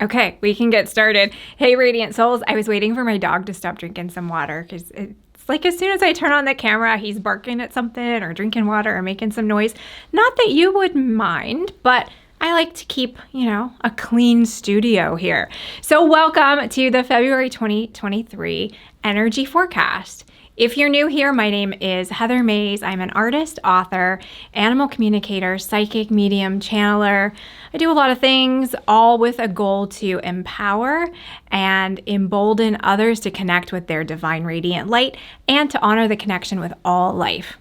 Okay, we can get started. Hey, Radiant Souls. I was waiting for my dog to stop drinking some water because it's like as soon as I turn on the camera, he's barking at something or drinking water or making some noise. Not that you would mind, but I like to keep, a clean studio here. So welcome to the February 2023 Energy Forecast. If you're new here, my name is Heather Mays. I'm an artist, author, animal communicator, psychic, medium, channeler. I do a lot of things, all with a goal to empower and embolden others to connect with their divine radiant light and to honor the connection with all life.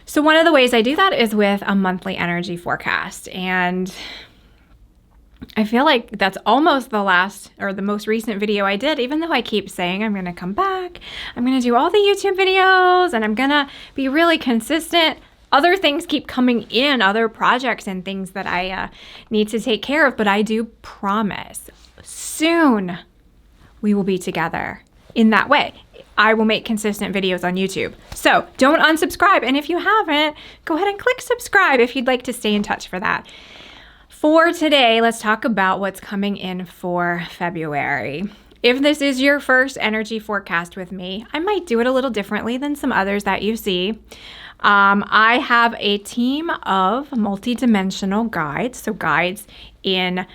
So one of the ways I do that is with a monthly energy forecast. And I feel like that's almost the last or the most recent video I did, even though I keep saying I'm going to come back. I'm going to do all the YouTube videos and I'm going to be really consistent. Other things keep coming in, other projects and things that I need to take care of. But I do promise soon we will be together in that way. I will make consistent videos on YouTube. So don't unsubscribe. And if you haven't, go ahead and click subscribe if you'd like to stay in touch for that. For today, let's talk about what's coming in for February. If this is your first energy forecast with me, I might do it a little differently than some others that you see. I have a team of multidimensional guides, so guides in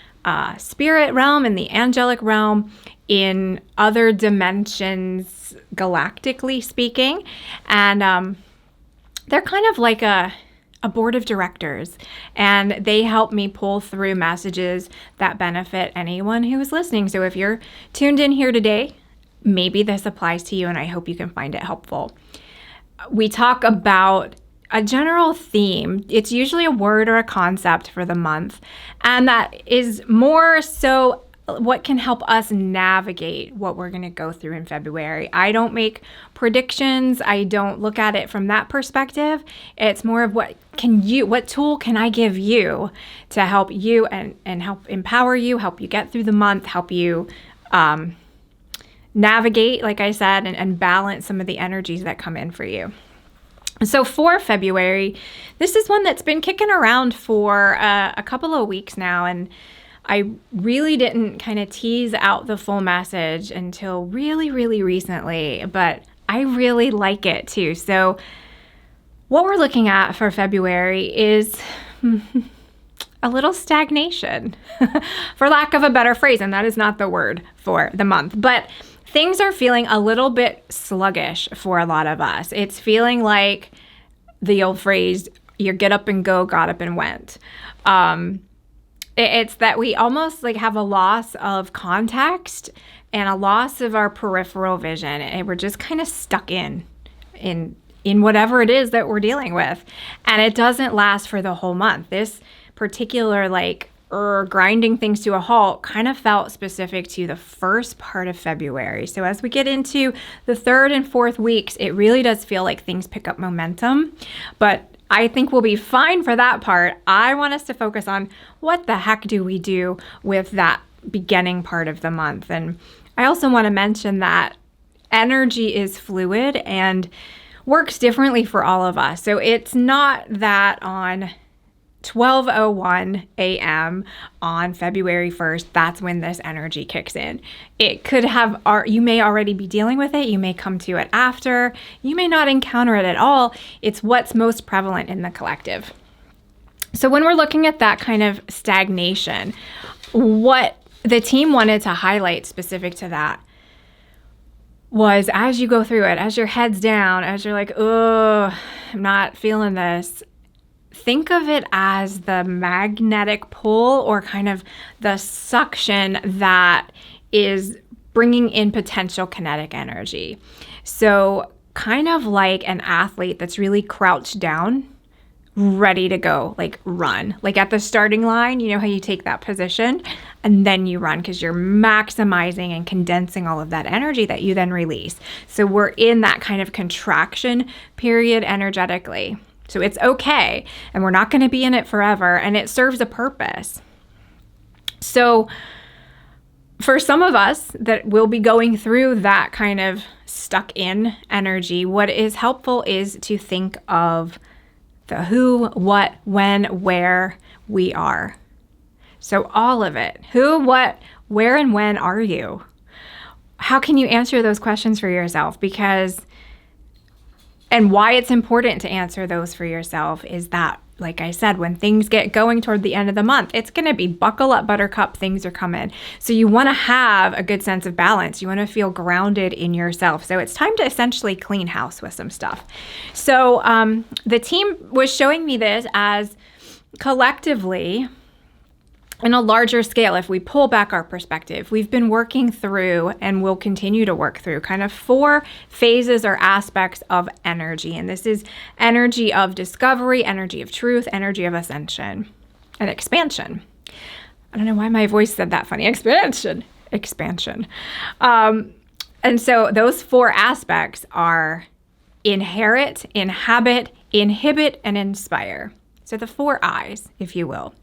spirit realm, in the angelic realm, in other dimensions, galactically speaking, and they're kind of like a board of directors, and they help me pull through messages that benefit anyone who is listening. So if you're tuned in here today, maybe this applies to you, and I hope you can find it helpful. We talk about a general theme. It's usually a word or a concept for the month, and that is more so what can help us navigate what we're going to go through in February. I don't make predictions. I don't look at it from that perspective. It's more of what tool can I give you to help you and help empower you, help you get through the month, help you navigate, like I said, and balance some of the energies that come in for you. So for February, this is one that's been kicking around for a couple of weeks now, and I really didn't kind of tease out the full message until really, really recently, but I really like it too. So what we're looking at for February is a little stagnation, for lack of a better phrase, and that is not the word for the month, but things are feeling a little bit sluggish for a lot of us. It's feeling like the old phrase, you get up and go, got up and went. It's that we almost like have a loss of context and a loss of our peripheral vision, and we're just kind of stuck in whatever it is that we're dealing with, and it doesn't last for the whole month. This particular grinding things to a halt kind of felt specific to the first part of February. So as we get into the third and fourth weeks, it really does feel like things pick up momentum, but I think we'll be fine for that part. I want us to focus on what the heck do we do with that beginning part of the month. And I also want to mention that energy is fluid and works differently for all of us. So it's not that on 12:01 a.m. on February 1st, that's when this energy kicks in. It could have, you may already be dealing with it. You may come to it after. You may not encounter it at all. It's what's most prevalent in the collective. So when we're looking at that kind of stagnation, what the team wanted to highlight specific to that was as you go through it, as your head's down, as you're like, oh, I'm not feeling this, think of it as the magnetic pull or kind of the suction that is bringing in potential kinetic energy. So kind of like an athlete that's really crouched down, ready to go, like run. Like at the starting line, you know how you take that position and then you run because you're maximizing and condensing all of that energy that you then release. So we're in that kind of contraction period energetically. So it's okay, and we're not going to be in it forever, and it serves a purpose. So for some of us that will be going through that kind of stuck in energy, what is helpful is to think of the who, what, when, where we are. So all of it, who, what, Where and when are you? How can you answer those questions for yourself? And why it's important to answer those for yourself is that, like I said, when things get going toward the end of the month, it's going to be buckle up, buttercup, things are coming. So you want to have a good sense of balance. You want to feel grounded in yourself. So it's time to essentially clean house with some stuff. So the team was showing me this as collectively, in a larger scale, if we pull back our perspective, we've been working through and will continue to work through kind of 4 phases or aspects of energy. And this is energy of discovery, energy of truth, energy of ascension, and expansion. I don't know why my voice said that funny. Expansion. And so those 4 aspects are inherit, inhabit, inhibit, and inspire. So the 4 I's, if you will.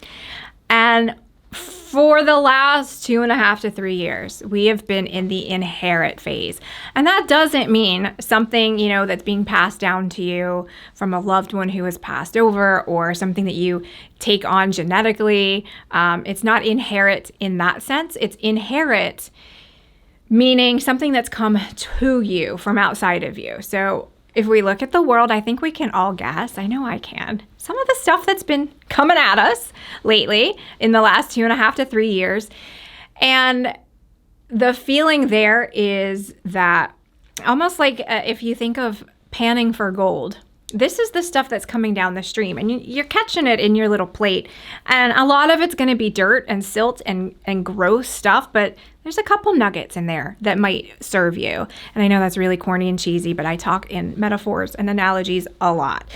And for the last 2.5 to 3 years, we have been in the inherit phase. And that doesn't mean something, that's being passed down to you from a loved one who has passed over or something that you take on genetically. It's not inherit in that sense. It's inherit meaning something that's come to you from outside of you. So if we look at the world, I think we can all guess, I know I can, some of the stuff that's been coming at us lately in the last 2.5 to 3 years. And the feeling there is that almost like if you think of panning for gold, this is the stuff that's coming down the stream and you're catching it in your little plate. And a lot of it's going to be dirt and silt and gross stuff, but there's a couple nuggets in there that might serve you. And I know that's really corny and cheesy, but I talk in metaphors and analogies a lot.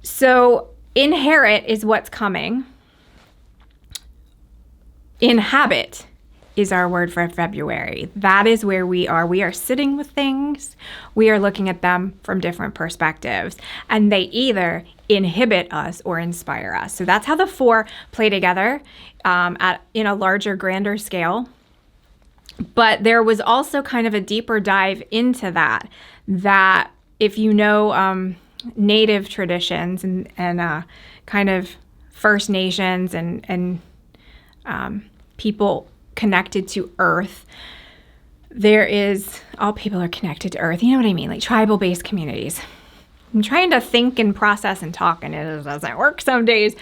So inherit is what's coming. Inhabit is our word for February. That is where we are. We are sitting with things. We are looking at them from different perspectives. And they either inhibit us or inspire us. So that's how the 4 play together in a larger, grander scale. But there was also kind of a deeper dive into that if you know Native traditions and kind of First Nations and people connected to Earth, there is, all people are connected to Earth. You know what I mean? Like tribal-based communities. I'm trying to think and process and talk, and it doesn't work some days.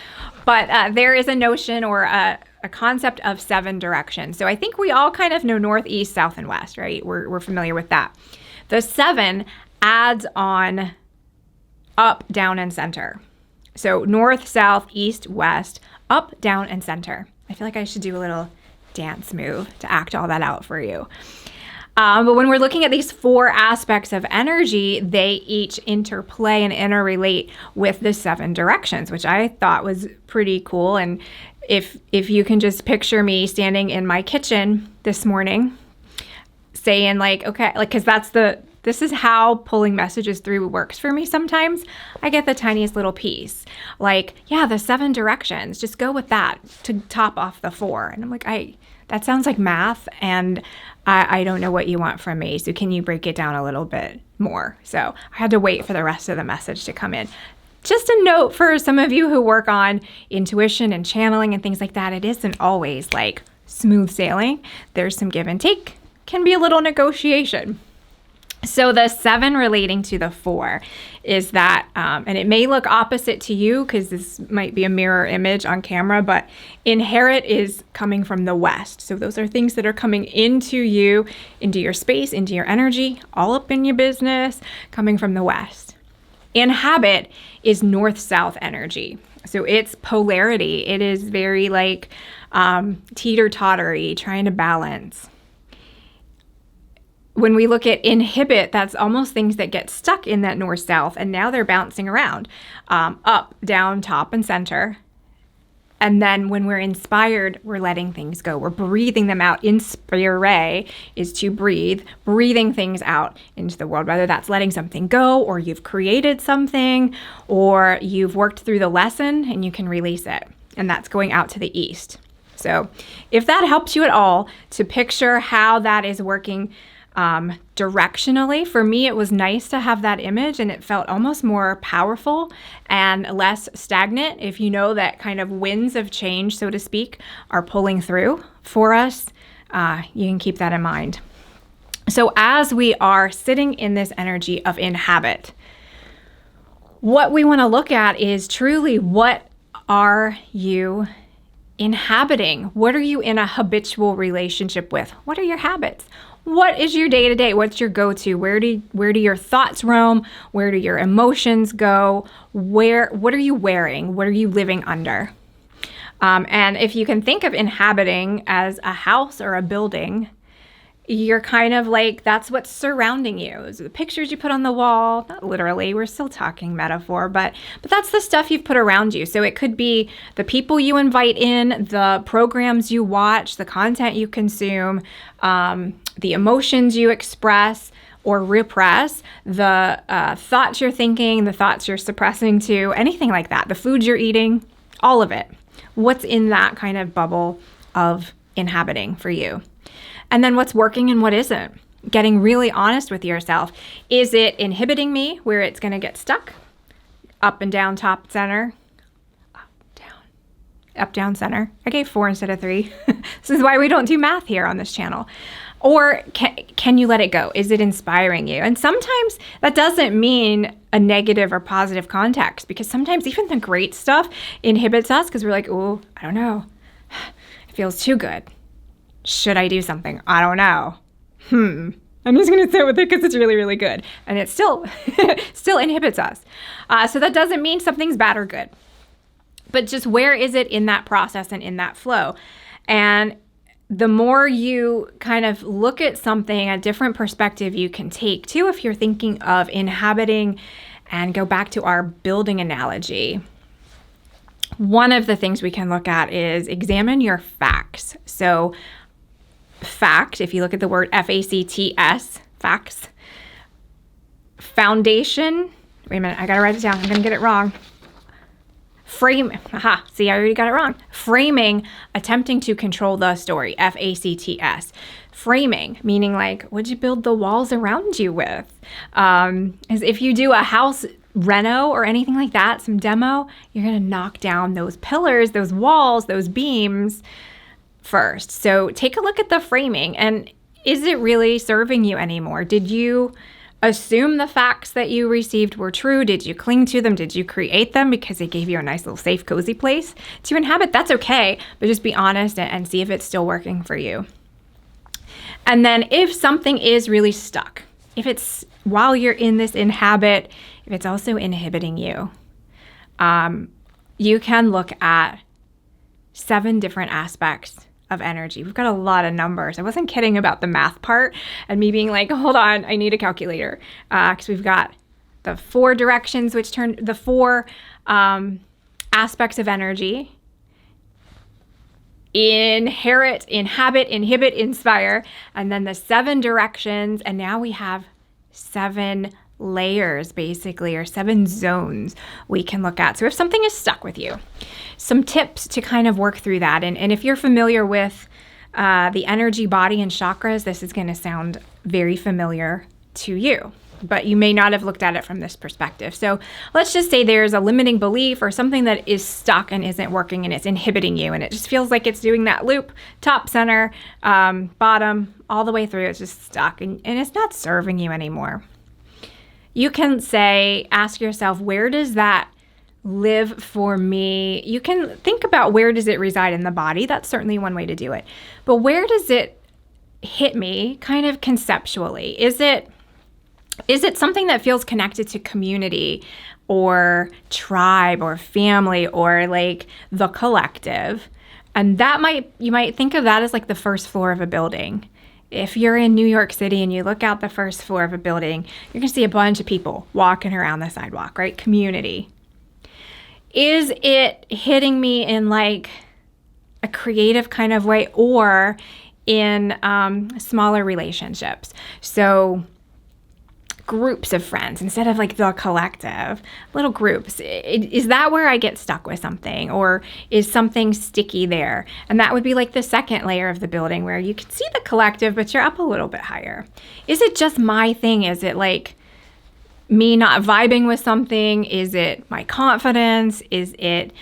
But there is a notion or a concept of 7 directions. So I think we all kind of know north, east, south, and west, right? We're familiar with that. The 7 adds on up, down, and center. So north, south, east, west, up, down, and center. I feel like I should do a little dance move to act all that out for you. But when we're looking at these 4 aspects of energy, they each interplay and interrelate with the 7 directions, which I thought was pretty cool. And if you can just picture me standing in my kitchen this morning saying like, okay, like, cause this is how pulling messages through works for me sometimes. I get the tiniest little piece. Like, yeah, the 7 directions, just go with that to top off the 4. And I'm like, that sounds like math and I don't know what you want from me. So can you break it down a little bit more? So I had to wait for the rest of the message to come in. Just a note for some of you who work on intuition and channeling and things like that. It isn't always like smooth sailing. There's some give and take, can be a little negotiation. So the 7 relating to the 4 is that, and it may look opposite to you because this might be a mirror image on camera, but inherit is coming from the west. So those are things that are coming into you, into your space, into your energy, all up in your business, coming from the west. Inhabit is north-south energy. So it's polarity. It is very like teeter-tottery, trying to balance. When we look at inhibit, that's almost things that get stuck in that north-south, and now they're bouncing around, up, down, top, and center. And then when we're inspired, we're letting things go. We're breathing them out. Inspire is to breathe, breathing things out into the world, whether that's letting something go, or you've created something, or you've worked through the lesson and you can release it. And that's going out to the east. So if that helps you at all to picture how that is working directionally, for me, it was nice to have that image, and it felt almost more powerful and less stagnant. If you know that kind of winds of change, so to speak, are pulling through for us, you can keep that in mind. So as we are sitting in this energy of inhabit, what we want to look at is truly, what are you inhabiting? What are you in a habitual relationship with? What are your habits? What is your day-to-day? What's your go-to? Where do your thoughts roam? Where do your emotions go? What are you wearing? What are you living under? And if you can think of inhabiting as a house or a building, you're kind of like, that's what's surrounding you. Those are the pictures you put on the wall. Not literally, we're still talking metaphor, but that's the stuff you've put around you. So it could be the people you invite in, the programs you watch, the content you consume, the emotions you express or repress, the thoughts you're thinking, the thoughts you're suppressing to, anything like that, the foods you're eating, all of it. What's in that kind of bubble of inhabiting for you? And then what's working and what isn't? Getting really honest with yourself. Is it inhibiting me where it's going to get stuck? Up and down, top, center. Up, down, center. I gave 4 instead of 3. This is why we don't do math here on this channel. Or can you let it go? Is it inspiring you? And sometimes that doesn't mean a negative or positive context, because sometimes even the great stuff inhibits us because we're like, oh, I don't know. It feels too good. Should I do something? I don't know. I'm just going to sit with it because it's really, really good. And it still inhibits us. So that doesn't mean something's bad or good. But just where is it in that process and in that flow? And the more you kind of look at something, a different perspective you can take too, if you're thinking of inhabiting, and go back to our building analogy. One of the things we can look at is examine your facts. So fact, if you look at the word F-A-C-T-S, facts, foundation, wait a minute, I gotta write it down, I'm gonna get it wrong. See, I already got it wrong. Framing, attempting to control the story, F-A-C-T-S. Framing, meaning like, what'd you build the walls around you with? As if you do a house reno or anything like that, some demo, you're gonna knock down those pillars, those walls, those beams first. So take a look at the framing, and is it really serving you anymore? Did you assume the facts that you received were true? Did you cling to them? Did you create them because they gave you a nice little safe, cozy place to inhabit? That's okay, but just be honest and see if it's still working for you. And then if something is really stuck, if it's while you're in this inhabit, if it's also inhibiting you, you can look at 7 different aspects of energy. We've got a lot of numbers. I wasn't kidding about the math part and me being like, hold on, I need a calculator. Because we've got the 4 directions, which turn the 4 aspects of energy: inherit, inhabit, inhibit, inspire, and then the 7 directions. And now we have 7 layers, basically, or 7 zones we can look at. So if something is stuck with you, some tips to kind of work through that. And if you're familiar with the energy, body, and chakras, this is going to sound very familiar to you, but you may not have looked at it from this perspective. So let's just say there's a limiting belief or something that is stuck and isn't working and it's inhibiting you, and it just feels like it's doing that loop, top, center, bottom, all the way through. It's just stuck and it's not serving you anymore. You can ask yourself, where does that live for me? You can think about, where does it reside in the body? That's certainly one way to do it. But where does it hit me kind of conceptually? Is it something that feels connected to community or tribe or family or like the collective? And you might think of that as like the first floor of a building. If you're in New York City and you look out the first floor of a building, you're going to see a bunch of people walking around the sidewalk, right? Community. Is it hitting me in like a creative kind of way or in smaller relationships? So groups of friends instead of like the collective, little groups. Is that where I get stuck with something, or is something sticky there? And that would be like the second layer of the building, where you can see the collective, but you're up a little bit higher. Is it just my thing? Is it like me not vibing with something? Is it my confidence? Is it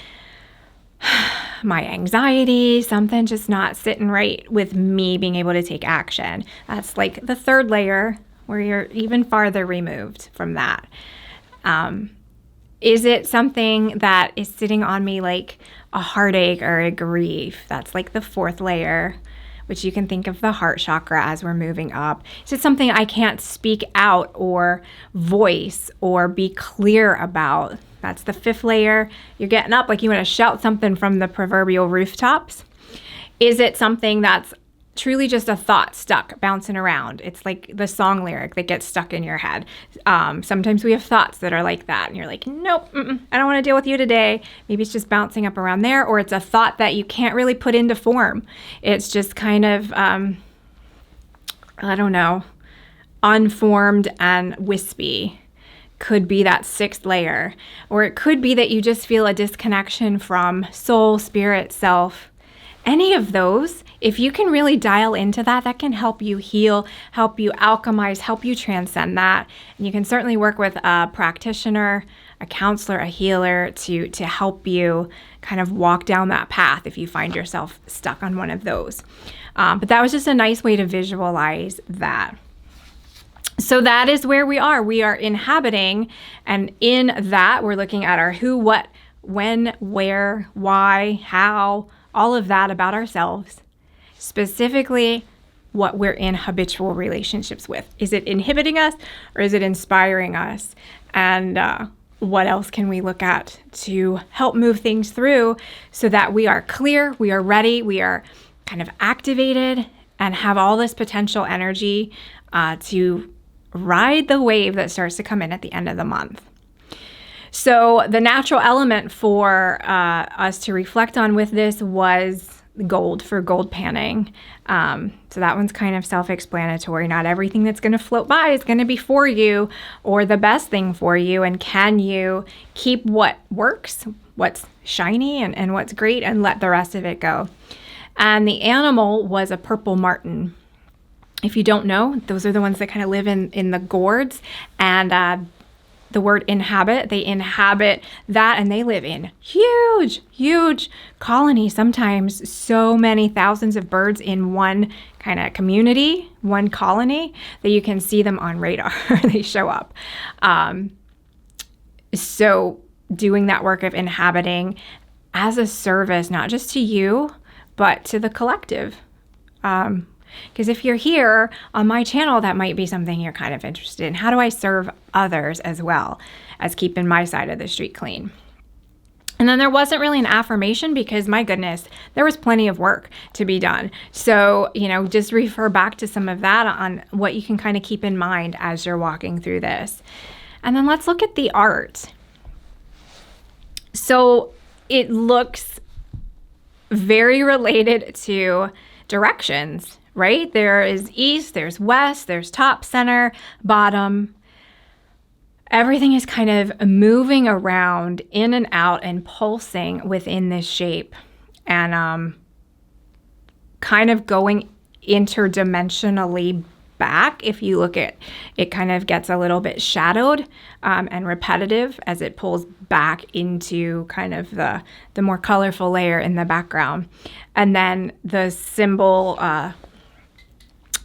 my anxiety, something just not sitting right with me being able to take action. That's like the third layer where you're even farther removed from that. Is it something that is sitting on me like a heartache or a grief? That's like the fourth layer, which you can think of the heart chakra as we're moving up. Is it something I can't speak out or voice or be clear about? That's the fifth layer. You're getting up like you want to shout something from the proverbial rooftops. Is it something that's truly just a thought stuck, bouncing around? It's like the song lyric that gets stuck in your head. Sometimes we have thoughts that are like that, and you're like, nope, I don't want to deal with you today. Maybe it's just bouncing up around there, or it's a thought that you can't really put into form. It's just kind of, I don't know, unformed and wispy. Could be that sixth layer. Or it could be that you just feel a disconnection from soul, spirit, self. Any of those, if you can really dial into that, that can help you heal, help you alchemize, help you transcend that. And you can certainly work with a practitioner, a counselor, a healer to help you kind of walk down that path if you find yourself stuck on one of those. But that was just a nice way to visualize that. So that is where we are. We are inhabiting, and in that we're looking at our who, what, when, where, why, how, all of that about ourselves, specifically what we're in habitual relationships with. Is it inhibiting us or is it inspiring us? And what else can we look at to help move things through so that we are clear, we are ready, we are kind of activated and have all this potential energy to ride the wave that starts to come in at the end of the month. So the natural element for us to reflect on with this was gold, for gold panning. So that one's kind of self-explanatory. Not everything that's going to float by is going to be for you or the best thing for you. And can you keep what works, what's shiny and what's great, and let the rest of it go? And the animal was a purple martin. If you don't know, those are the ones that kind of live in the gourds, and the word inhabit, they inhabit that, and they live in huge colonies, sometimes so many thousands of birds in one kind of community, one colony, that you can see them on radar. They show up. So doing that work of inhabiting as a service, not just to you, but to the collective. Because if you're here on my channel, that might be something you're kind of interested in. How do I serve others as well as keeping my side of the street clean? And then there wasn't really an affirmation because, my goodness, there was plenty of work to be done. So, just refer back to some of that on what you can kind of keep in mind as you're walking through this. And then let's look at the art. So it looks very related to directions. Right? There is east, there's west, there's top, center, bottom. Everything is kind of moving around in and out and pulsing within this shape, and kind of going interdimensionally back. If you look at it, kind of gets a little bit shadowed and repetitive as it pulls back into kind of the more colorful layer in the background. And then the symbol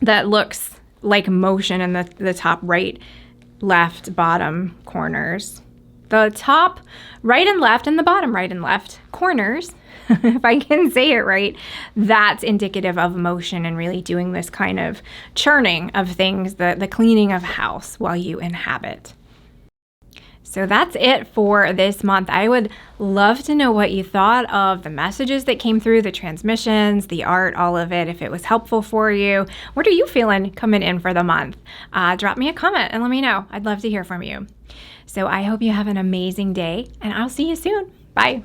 that looks like motion in the top right, left, bottom corners. The top right and left and the bottom right and left corners, if I can say it right, that's indicative of motion and really doing this kind of churning of things, the cleaning of house while you inhabit. So that's it for this month. I would love to know what you thought of the messages that came through, the transmissions, the art, all of it, if it was helpful for you. What are you feeling coming in for the month? Drop me a comment and let me know. I'd love to hear from you. So I hope you have an amazing day, and I'll see you soon. Bye.